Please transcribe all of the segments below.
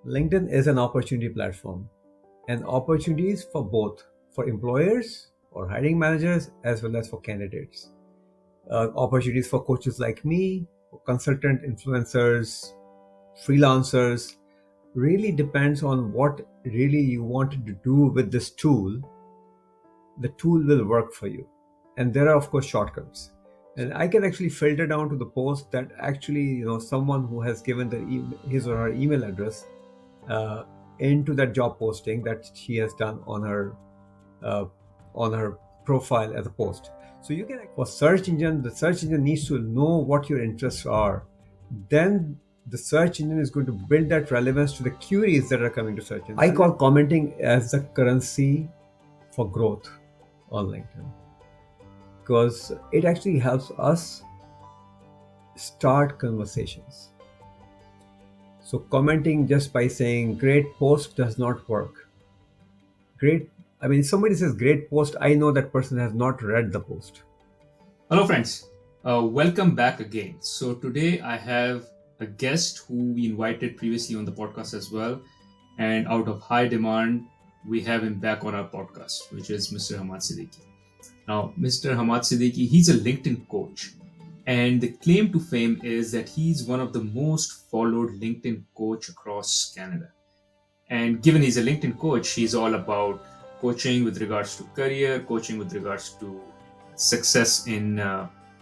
LinkedIn is an opportunity platform, and opportunities for both for employers or hiring managers as well as for candidates. Opportunities for coaches like me, consultant influencers, freelancers, really depends on what really you wanted to do with this tool. The tool will work for you, and there are of course shortcuts, and I can actually filter down to the post that actually someone who has given his or her email address uh, into that job posting that she has done uh, on her profile as a post. So you can, for search engine, the search engine needs to know what your interests are. Then the search engine is going to build that relevance to the queries that are coming to search engine. I call commenting as the currency for growth on LinkedIn, because it actually helps us start conversations. So commenting just by saying great post does not work. If somebody says great post, I know that person has not read the post. Hello, friends. Welcome back again. So, today I have a guest who we invited previously on the podcast as well. And out of high demand, we have him back on our podcast, which is Mr. Hamad Siddiqui. Now, Mr. Hamad Siddiqui, he's a LinkedIn coach. And the claim to fame is that he's one of the most followed LinkedIn coach across Canada. And given he's a LinkedIn coach, he's all about coaching with regards to career, coaching with regards to success in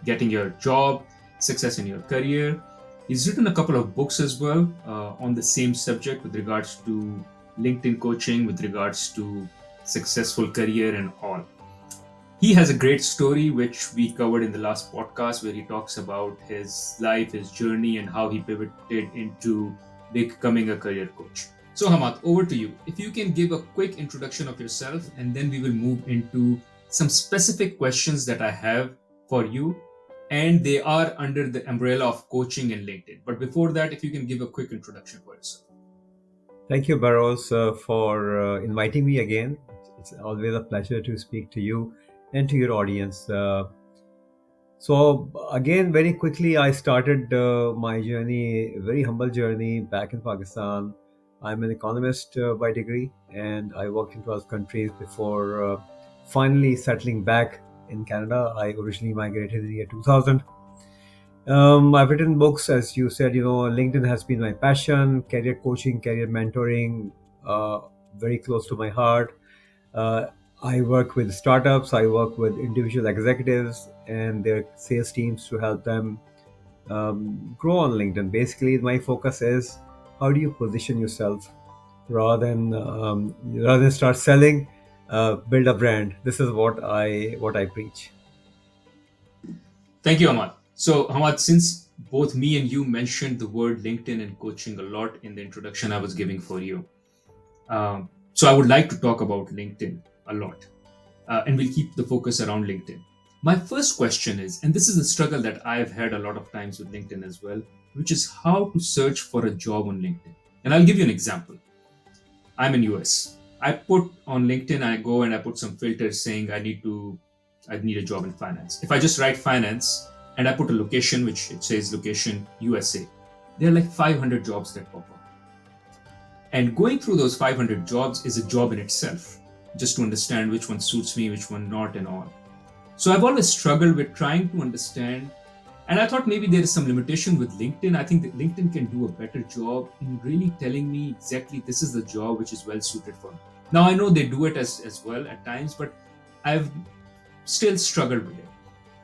getting your job, success in your career. He's written a couple of books as well on the same subject with regards to LinkedIn coaching, with regards to successful career and all. He has a great story which we covered in the last podcast, where he talks about his life, his journey, and how he pivoted into becoming a career coach. So, Hamad, over to you. If you can give a quick introduction of yourself, and then we will move into some specific questions that I have for you, and they are under the umbrella of coaching and LinkedIn. But before that, if you can give a quick introduction for yourself. Thank you, Bahroz, for inviting me again. It's always a pleasure to speak to you and to your audience. So again, very quickly, I started my journey, a very humble journey back in Pakistan. I'm an economist by degree, and I worked in 12 countries before finally settling back in Canada. I originally migrated in the year 2000. I've written books, as you said. LinkedIn has been my passion. Career coaching, career mentoring, very close to my heart. Uh, I work with startups. I work with individual executives and their sales teams to help them grow on LinkedIn. Basically, my focus is how do you position yourself rather than start selling. Build a brand. This is what I preach. Thank you, Hamad. So, Hamad, since both me and you mentioned the word LinkedIn and coaching a lot in the introduction I was giving for you, so I would like to talk about LinkedIn a lot, and we'll keep the focus around LinkedIn. My first question is, and this is a struggle that I've had a lot of times with LinkedIn as well, which is how to search for a job on LinkedIn. And I'll give you an example. I'm in US. I put on LinkedIn, I go and I put some filters saying I need a job in finance. If I just write finance and I put a location, which it says location USA, there are like 500 jobs that pop up. And going through those 500 jobs is a job in itself, just to understand which one suits me, which one not, and all. So I've always struggled with trying to understand, and I thought maybe there is some limitation with LinkedIn. I think that LinkedIn can do a better job in really telling me exactly this is the job which is well suited for me. Now I know they do it as well at times, but I've still struggled with it.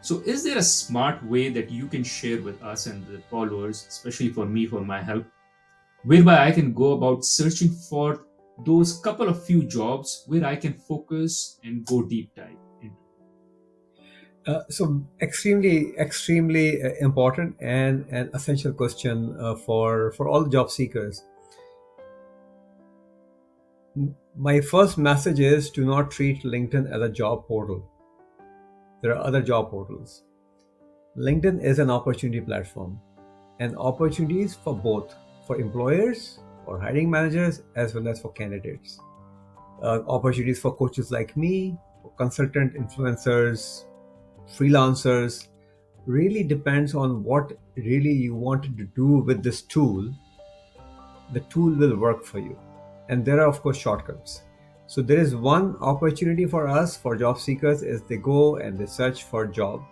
So is there a smart way that you can share with us and the followers, especially for me, for my help, whereby I can go about searching for those couple of few jobs where I can focus and go deep dive into? So extremely important and an essential question for all job seekers. My first message is to not treat LinkedIn as a job portal. There are other job portals. LinkedIn is an opportunity platform, and opportunities for both for employers or hiring managers as well as for candidates. Opportunities for coaches like me, for consultant influencers, freelancers, really depends on what really you wanted to do with this tool. the tool will work for you. And there are, of course, shortcuts. So there is one opportunity for us, for job seekers, is they go and they search for job,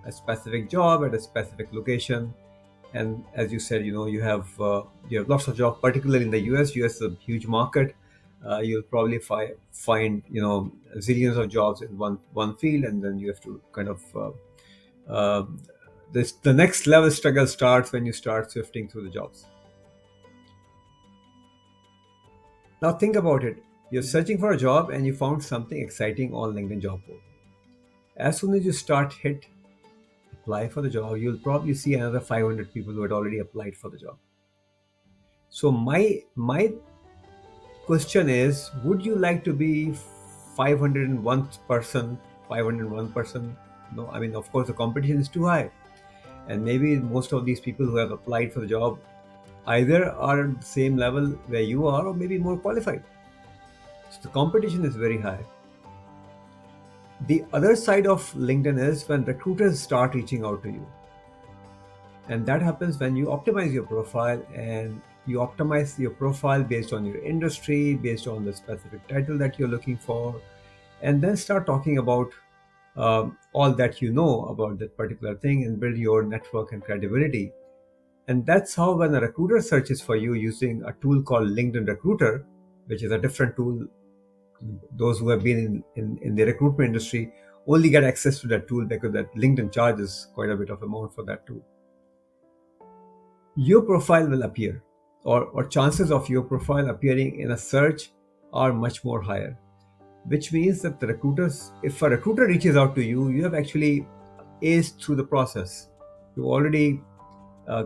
a specific job at a specific location. And as you said, you have lots of jobs, particularly in the US. US is a huge market. You'll probably find zillions of jobs in one field, and then you have to kind of uh, the next level struggle starts when you start sifting through the jobs. Now think about it. You're searching for a job and you found something exciting on LinkedIn job board. As soon as you start hit apply for the job, you'll probably see another 500 people who had already applied for the job. So my question is, would you like to be 501 person, 501 person? No, I mean, of course, the competition is too high. And maybe most of these people who have applied for the job either are at the same level where you are or maybe more qualified. So the competition is very high. The other side of LinkedIn is when recruiters start reaching out to you. And that happens when you optimize your profile, and you optimize your profile based on your industry, based on the specific title that you're looking for, and then start talking about all that you know about that particular thing and build your network and credibility. And that's how, when a recruiter searches for you using a tool called LinkedIn Recruiter, which is a different tool, those who have been in the recruitment industry only get access to that tool because that LinkedIn charges quite a bit of amount for that tool. Your profile will appear, or chances of your profile appearing in a search are much more higher, which means that if a recruiter reaches out to you, you have actually aced through the process. You already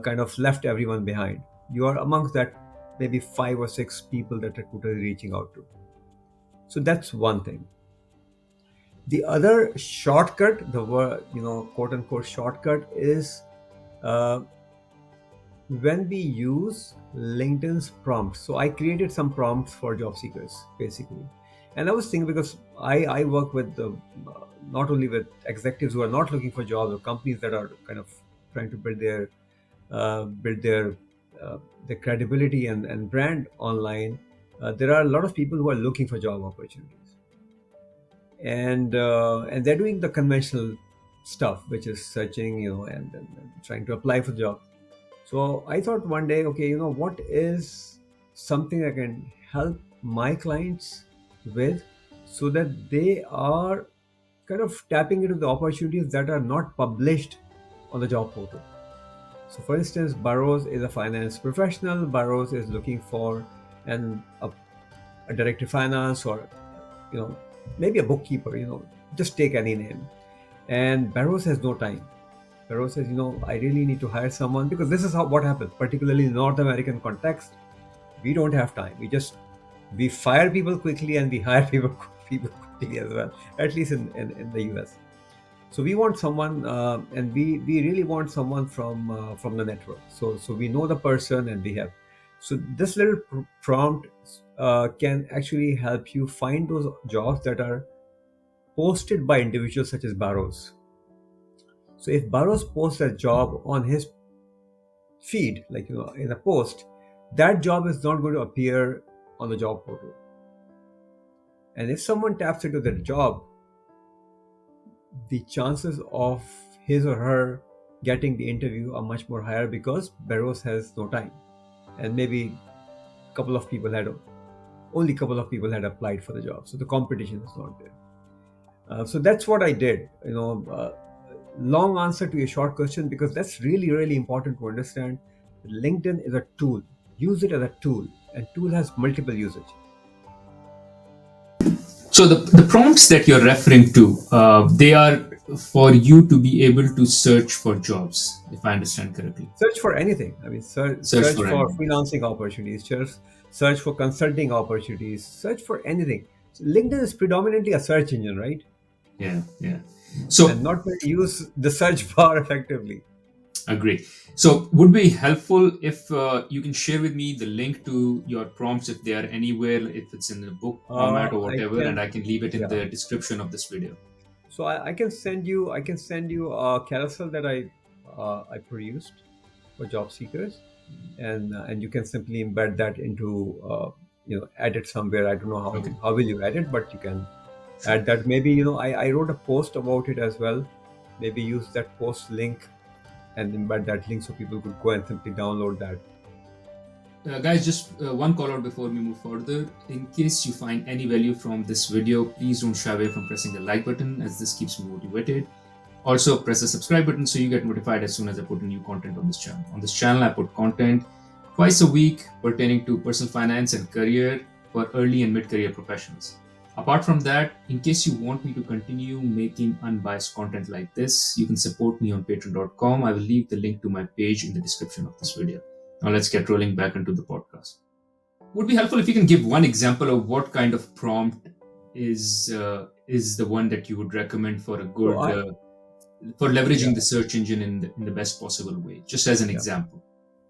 kind of left everyone behind. You are amongst that maybe 5 or 6 people that recruiter is reaching out to. So that's one thing. The other shortcut, the word, quote unquote shortcut, is when we use LinkedIn's prompts. So I created some prompts for job seekers, basically. And I was thinking, because I work with not only with executives who are not looking for jobs, or companies that are kind of trying to build their credibility and brand online. There are a lot of people who are looking for job opportunities, and they're doing the conventional stuff, which is searching, and trying to apply for jobs. So I thought one day, okay, what is something I can help my clients with, so that they are kind of tapping into the opportunities that are not published on the job portal. So for instance, Bahroz is a finance professional. Bahroz is looking for a director of finance, or maybe a bookkeeper, just take any name. And Bahroz has no time. Bahroz says, I really need to hire someone, because this is what happens, particularly in North American context. We don't have time. We fire people quickly and we hire people quickly as well, at least in the US. So we want someone, and we really want someone from the network. So we know the person, and we have. So this little prompt can actually help you find those jobs that are posted by individuals such as Bahroz. So if Bahroz posts a job on his feed, like in a post, that job is not going to appear on the job portal. And if someone taps into that job, the chances of his or her getting the interview are much more higher, because Bahroz has no time, and maybe only a couple of people had applied for the job, so the competition is not there. So that's what I did. Long answer to a short question, because that's really, really important to understand. LinkedIn is a tool. Use it as a tool, and tool has multiple usage. So the prompts that you're referring to, they are for you to be able to search for jobs, if I understand correctly. Search for anything. I mean, search for anything. freelancing opportunities, search for consulting opportunities, search for anything. So LinkedIn is predominantly a search engine, right? Yeah, yeah. So And not to use the search bar effectively. agree. So would be helpful if you can share with me the link to your prompts, if they are anywhere, if it's in the book format or I whatever, and I can leave it in yeah. the description of this video. So I can send you a carousel that I produced for job seekers. and you can simply embed that into add it somewhere. I don't know Okay, how will you add it, but you can sure. add that. Maybe I wrote a post about it as well. Maybe use that post link and embed that link so people could go and simply download that. Guys, just one call out before we move further. In case you find any value from this video, please don't shy away from pressing the like button, as this keeps me motivated. Also, press the subscribe button so you get notified as soon as I put new content on this channel. On this channel, I put content twice a week pertaining to personal finance and career for early and mid career professionals. Apart from that, in case you want me to continue making unbiased content like this, you can support me on patreon.com. I will leave the link to my page in the description of this video. Now, let's get rolling back into the podcast. Would be helpful if you can give one example of what kind of prompt is the one that you would recommend for a So good I for Yeah, leveraging the search engine in the best possible way, just as an yeah, example.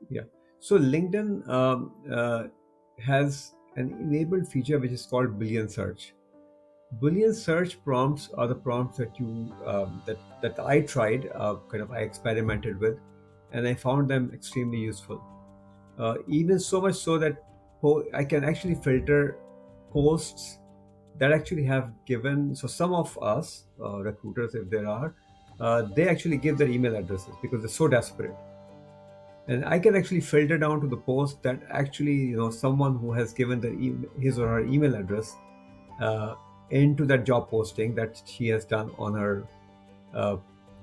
yeah. So LinkedIn has an enabled feature which is called Boolean Search. Boolean search prompts are the prompts that that I tried, I experimented with, and I found them extremely useful. Even so much so that I can actually filter posts that actually have given. So some of us recruiters, if there are, they actually give their email addresses because they're so desperate, and I can actually filter down to the post that actually someone who has given his or her email address uh, into that job posting that she has done uh,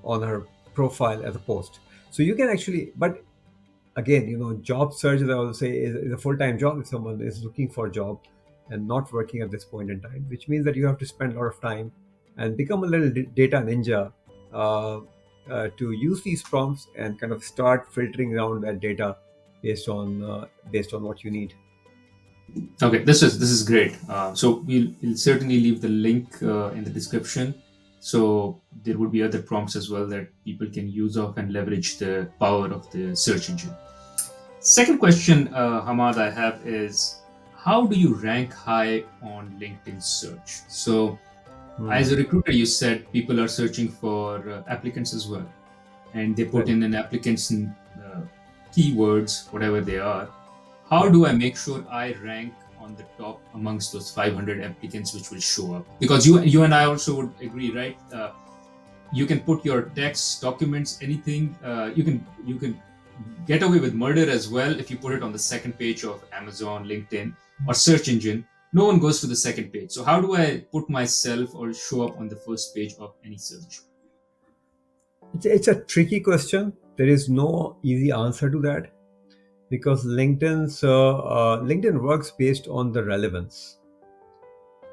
on her profile as a post. So you can actually, but again, job search, as I will say, is a full-time job if someone is looking for a job and not working at this point in time, which means that you have to spend a lot of time and become a little data ninja uh, to use these prompts and kind of start filtering around that data based on what you need. Okay, this is great. So we'll certainly leave the link in the description. So there would be other prompts as well that people can use of and leverage the power of the search engine. Second question, Hamad, I have is how do you rank high on LinkedIn search? So as a Hmm. recruiter, you said people are searching for applicants as well, and they put Right. in an applicant's keywords, whatever they are. How do I make sure I rank on the top amongst those 500 applicants which will show up? Because you and I also would agree, right? You can put your text, documents, anything. You can get away with murder as well if you put it on the second page of Amazon, LinkedIn, or search engine. No one goes to the second page. So how do I put myself or show up on the first page of any search? It's a tricky question. There is no easy answer to that because LinkedIn works based on the relevance.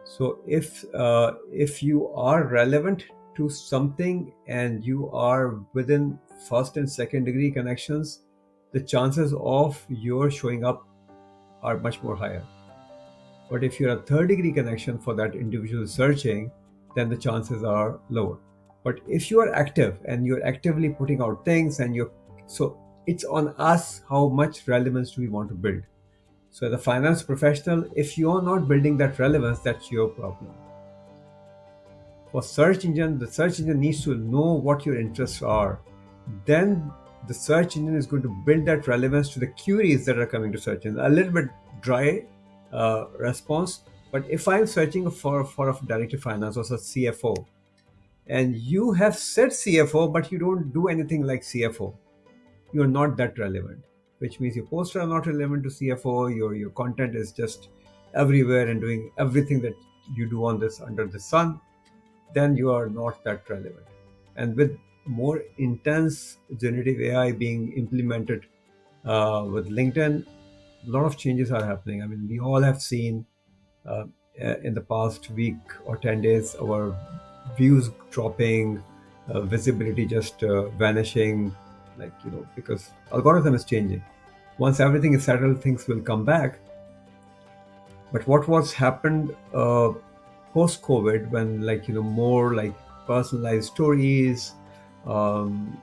So if you are relevant to something and you are within first and second degree connections, the chances of your showing up are much more higher. But if you're a third degree connection for that individual searching, then the chances are lower. But if you are active and you're actively putting out things and you're so it's on us how much relevance do we want to build. So as a finance professional, if you're not building that relevance, that's your problem. For search engine, the search engine needs to know what your interests are. Then the search engine is going to build that relevance to the queries that are coming to search engine. A little bit dry response, but if I'm searching for a director of finance or a CFO, and you have said CFO, but you don't do anything like CFO, you're not that relevant. Which means your posts are not relevant to CFO. Your content is just everywhere and doing everything that you do on this under the sun, then you are not that relevant. And with more intense generative AI being implemented with LinkedIn, a lot of changes are happening. I mean, we all have seen uh, in the past week or 10 days our views dropping, visibility just vanishing, because algorithm is changing. Once everything is settled, things will come back. But what was happened post COVID, when more like personalized stories um,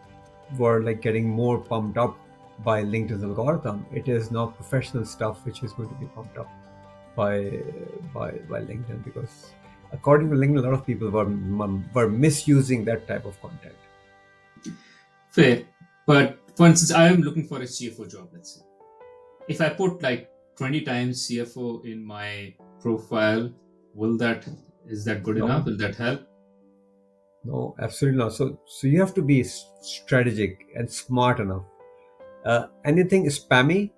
were like getting more pumped up by LinkedIn's algorithm, it is now professional stuff which is going to be pumped up by by LinkedIn, because according to LinkedIn, a lot of people were misusing that type of content. Fair, but For instance, I am looking for a CFO job, let's say. If I put like 20 times CFO in my profile, will that is that good enough? No, Will that help? no, absolutely not. So you have to be strategic and smart enough. Anything spammy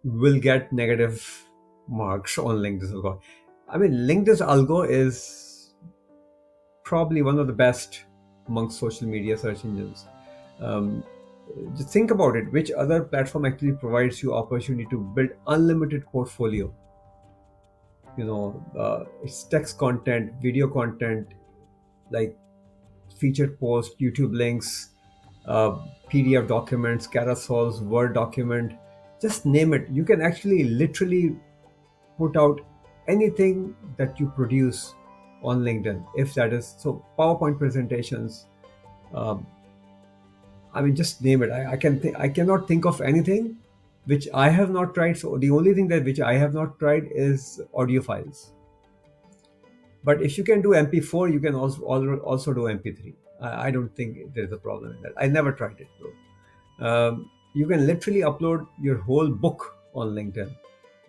will get negative marks on LinkedIn's algo. I mean, LinkedIn's algo is probably one of the best amongst social media search engines. Um, just think about it. Which other platform actually provides you opportunity to build unlimited portfolio? It's text content, video content, like featured posts, YouTube links, uh, PDF documents, carousels, Word document, just name it. You can actually literally put out anything that you produce on LinkedIn, if that is so. PowerPoint presentations, um, I mean, just name it. I cannot think of anything which I have not tried. So the only thing that which I have not tried is audio files. But if you can do MP4, you can also do MP3. I don't think there's a problem in that. I never tried it though. You can literally upload your whole book on LinkedIn.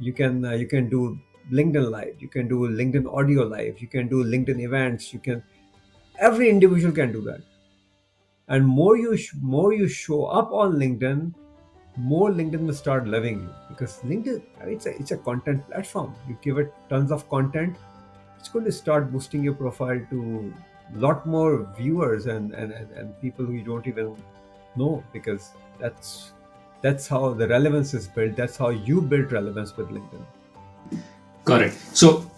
You can do LinkedIn Live. You can do LinkedIn Audio Live. You can do LinkedIn events. You can Every individual can do that. And more you show up on LinkedIn, more LinkedIn will start loving you, because LinkedIn, it's a content platform. You give it tons of content, it's going to start boosting your profile to a lot more viewers and people who you don't even know, because that's how the relevance is built. That's how you build relevance with LinkedIn. Correct. So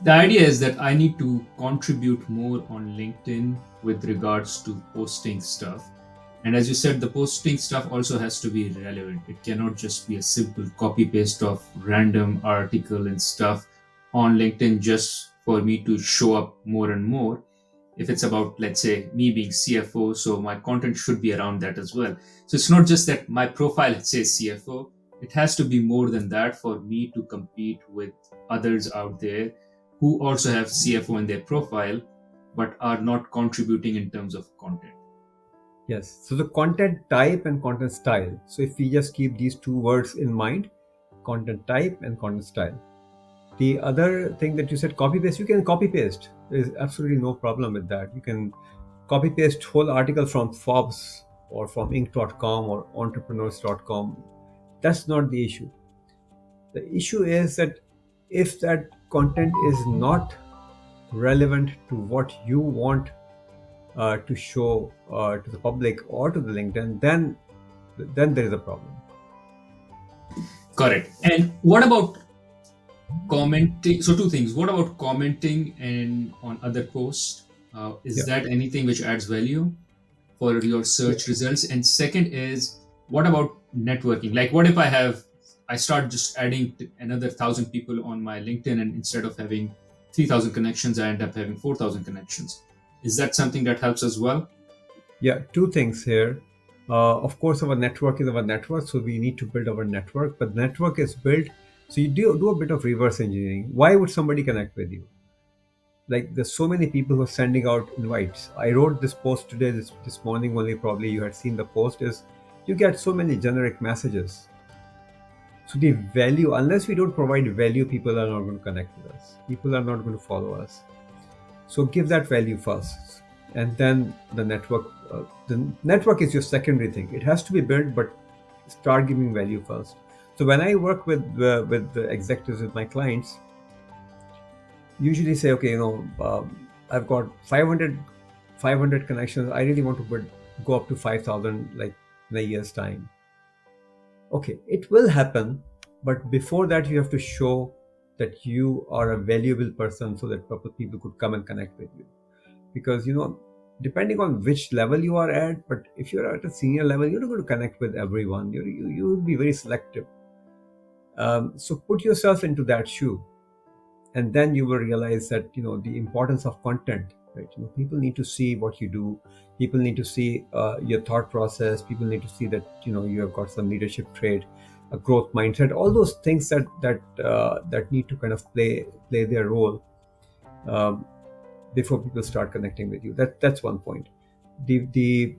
the idea is that I need to contribute more on LinkedIn with regards to posting stuff. And as you said, the posting stuff also has to be relevant. It cannot just be a simple copy paste of random article and stuff on LinkedIn just for me to show up more and more. If it's about, let's say, me being CFO, so my content should be around that as well. So it's not just that my profile says CFO, it has to be more than that for me to compete with others out there who also have CFO in their profile but are not contributing in terms of content. Yes. So the content type and content style. So if we just keep these two words in mind, content type and content style. The other thing that you said, copy paste, you can copy paste. There's absolutely no problem with that. You can copy paste whole article from Forbes or from Inc.com or entrepreneurs.com. That's not the issue. The issue is that if that content is not relevant to what you want to show to the public or to the LinkedIn, then there is a problem. Correct. And what about commenting? So two things. What about commenting and on other posts? Is Yeah. that anything which adds value for your Yeah. search results? And second is, what about networking? Like, what if I start just adding another 1,000 people on my LinkedIn, and instead of having 3,000 connections, I end up having 4,000 connections. Is that something that helps as well? Yeah, two things here. Of course, our network is our network, so we need to build our network. But network is built, so you do a bit of reverse engineering. Why would somebody connect with you? Like, there's so many people who are sending out invites. I wrote this post today, this morning only. Probably you had seen the post. Is you get so many generic messages. So the value, unless we don't provide value, people are not going to connect with us. People are not going to follow us. So give that value first, and then the network. The network is your secondary thing. It has to be built, but start giving value first. So when I work with the executives, with my clients, usually say, okay, I've got 500 connections. I really want to go up to 5,000, like in a year's time. Okay, it will happen, but before that, you have to show that you are a valuable person, so that people could come and connect with you. Because depending on which level you are at, but if you're at a senior level, you're not going to connect with everyone. You will be very selective. So put yourself into that shoe, and then you will realize that the importance of content. Right? People need to see what you do. People need to see your thought process. People need to see that you have got some leadership trait, a growth mindset, all those things that need to kind of play their role um, before people start connecting with you. That's one point. The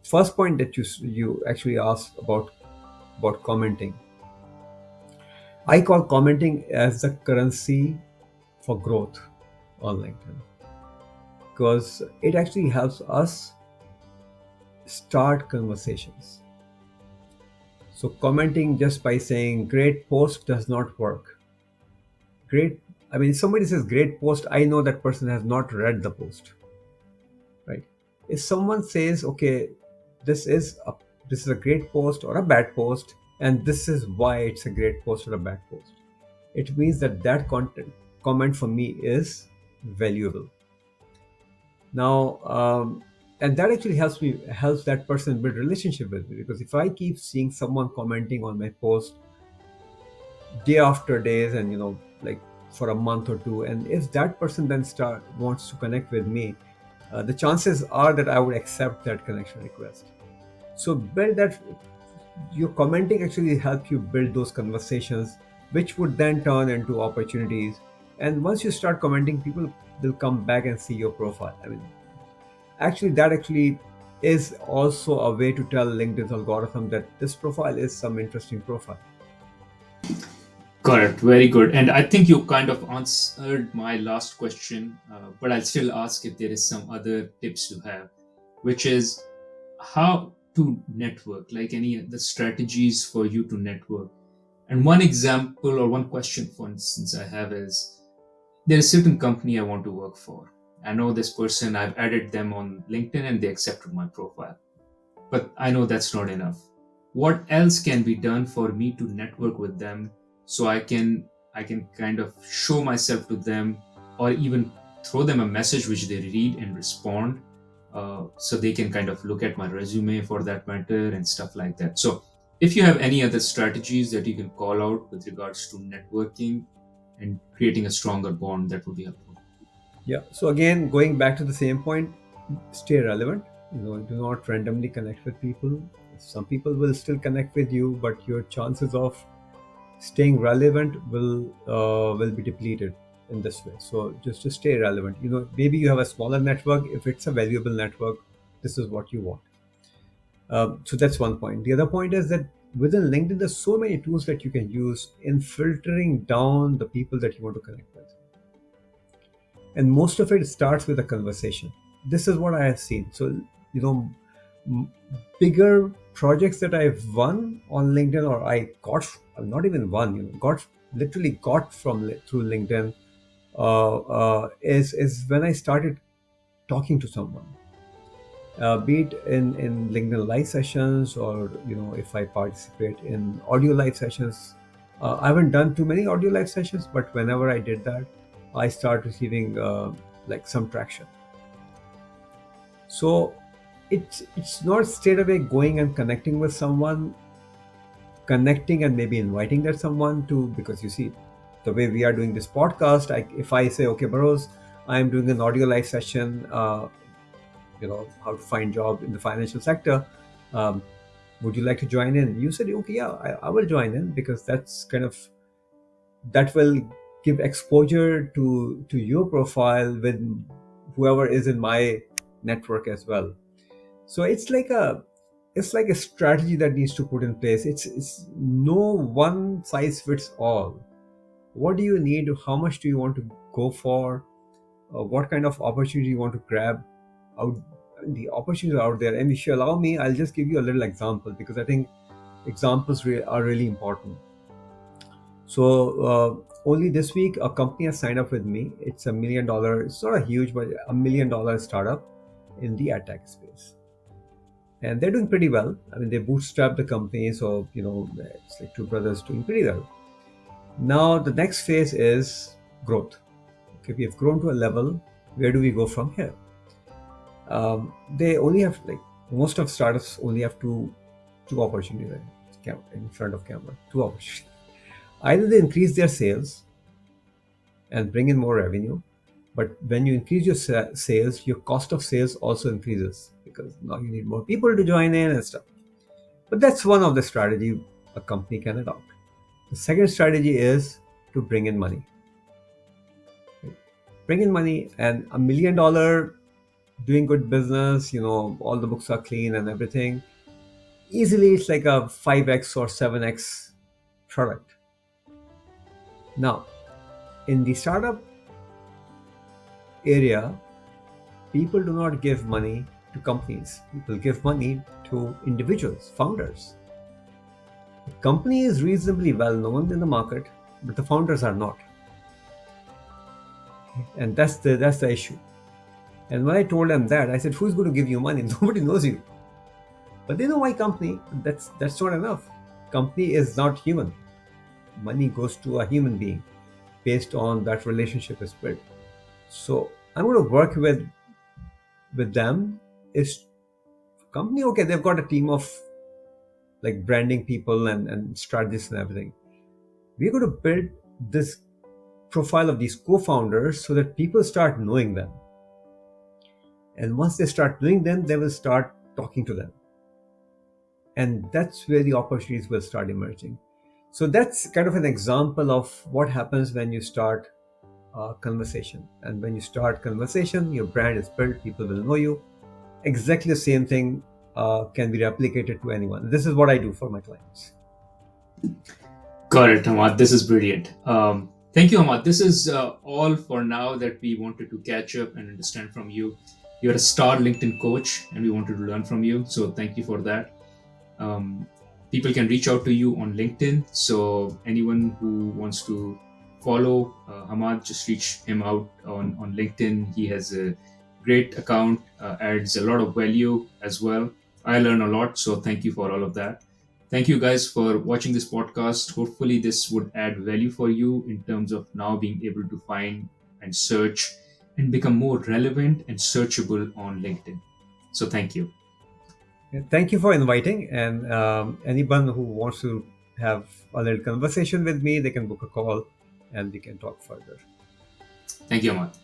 first point that you actually asked about commenting, I call commenting as the currency for growth on LinkedIn, because it actually helps us start conversations. So commenting just by saying great post does not work. Great, I mean, if somebody says great post, I know that person has not read the post, right? If someone says, okay, this is a this is a great post or a bad post, and this is why it's a great post or a bad post, it means that that content comment for me is valuable. Now, and that actually helps that person build relationship with me, because if I keep seeing someone commenting on my post day after days, and like for a month or two, and if that person then start wants to connect with me, the chances are that I would accept that connection request. So build that. Your commenting actually help you build those conversations, which would then turn into opportunities. And once you start commenting, people will come back and see your profile. I mean, actually, that actually is also a way to tell LinkedIn's algorithm that this profile is some interesting profile. Correct. Very good. And I think you kind of answered my last question, but I'll still ask if there is some other tips you have, which is how to network, like any of the strategies for you to network. And one example or one question, for instance, I have is there's a certain company I want to work for. I know this person, I've added them on LinkedIn and they accepted my profile. But I know that's not enough. What else can be done for me to network with them so I can kind of show myself to them, or even throw them a message which they read and respond, so they can kind of look at my resume for that matter and stuff like that. So if you have any other strategies that you can call out with regards to networking and creating a stronger bond, that would be helpful. Yeah. So again, going back to the same point, stay relevant. Do not randomly connect with people. Some people will still connect with you, but your chances of staying relevant will be depleted in this way. So just to stay relevant, maybe you have a smaller network. If it's a valuable network, this is what you want. So that's one point. The other point is that within LinkedIn, there's so many tools that you can use in filtering down the people that you want to connect with, and most of it starts with a conversation. This is what I have seen. So you know m- bigger projects that I've won on LinkedIn, or I got, not even won, got, literally got through LinkedIn, is when I started talking to someone, be it in LinkedIn live sessions, or if I participate in audio live sessions. I haven't done too many audio live sessions, but whenever I did that, I start receiving like some traction. So it's not straight away going and connecting with someone, connecting and maybe inviting that someone to, because you see, the way we are doing this podcast, if I say, okay, Bahroz, I'm doing an audio live session, how to find job in the financial sector, um, would you like to join in? You said, okay, yeah, I will join in, because that's kind of, that will give exposure to your profile with whoever is in my network as well. So it's like a strategy that needs to put in place. It's no one size fits all. What do you need? How much do you want to go for? What kind of opportunity you want to grab? Out The opportunities are out there, and if you allow me, I'll just give you a little example, because I think examples are really important. So only this week, a company has signed up with me. It's $1 million. It's not a huge, but $1 million startup in the ad tech space, and they're doing pretty well. I mean, they bootstrapped the company, so it's like two brothers doing pretty well. Now the next phase is growth. Okay, we have grown to a level. Where do we go from here? They only have, like most of startups, only have two opportunities in front of camera. Two opportunities. Either they increase their sales and bring in more revenue, but when you increase your sales, your cost of sales also increases, because now you need more people to join in and stuff. But that's one of the strategy a company can adopt. The second strategy is to bring in money. Bring in money, and $1 million doing good business, all the books are clean and everything. Easily, it's like a 5x or 7x product. Now, in the startup area, people do not give money to companies. People give money to individuals, founders. The company is reasonably well known in the market, but the founders are not. And that's the issue. And when I told them that, I said, "Who's going to give you money? Nobody knows you." But they know my company. That's not enough. Company is not human. Money goes to a human being based on that relationship is built. So I'm going to work with them. Is company okay? They've got a team of like branding people and strategists and everything. We're going to build this profile of these co-founders so that people start knowing them. And once they start knowing them, they will start talking to them. And that's where the opportunities will start emerging. So that's kind of an example of what happens when you start a conversation. And when you start conversation, your brand is built, people will know you. Exactly the same thing can be replicated to anyone. This is what I do for my clients. Got it, Hamad. This is brilliant. Thank you, Hamad. This is all for now that we wanted to catch up and understand from you. You're a star LinkedIn coach, and we wanted to learn from you. So thank you for that. People can reach out to you on LinkedIn. So anyone who wants to follow Hamad, just reach him out on LinkedIn. He has a great account, adds a lot of value as well. I learn a lot. So thank you for all of that. Thank you guys for watching this podcast. Hopefully, this would add value for you in terms of now being able to find and search and become more relevant and searchable on LinkedIn. So, thank you. Thank you for inviting. And anyone who wants to have a little conversation with me, they can book a call and we can talk further. Thank you, Ahmad.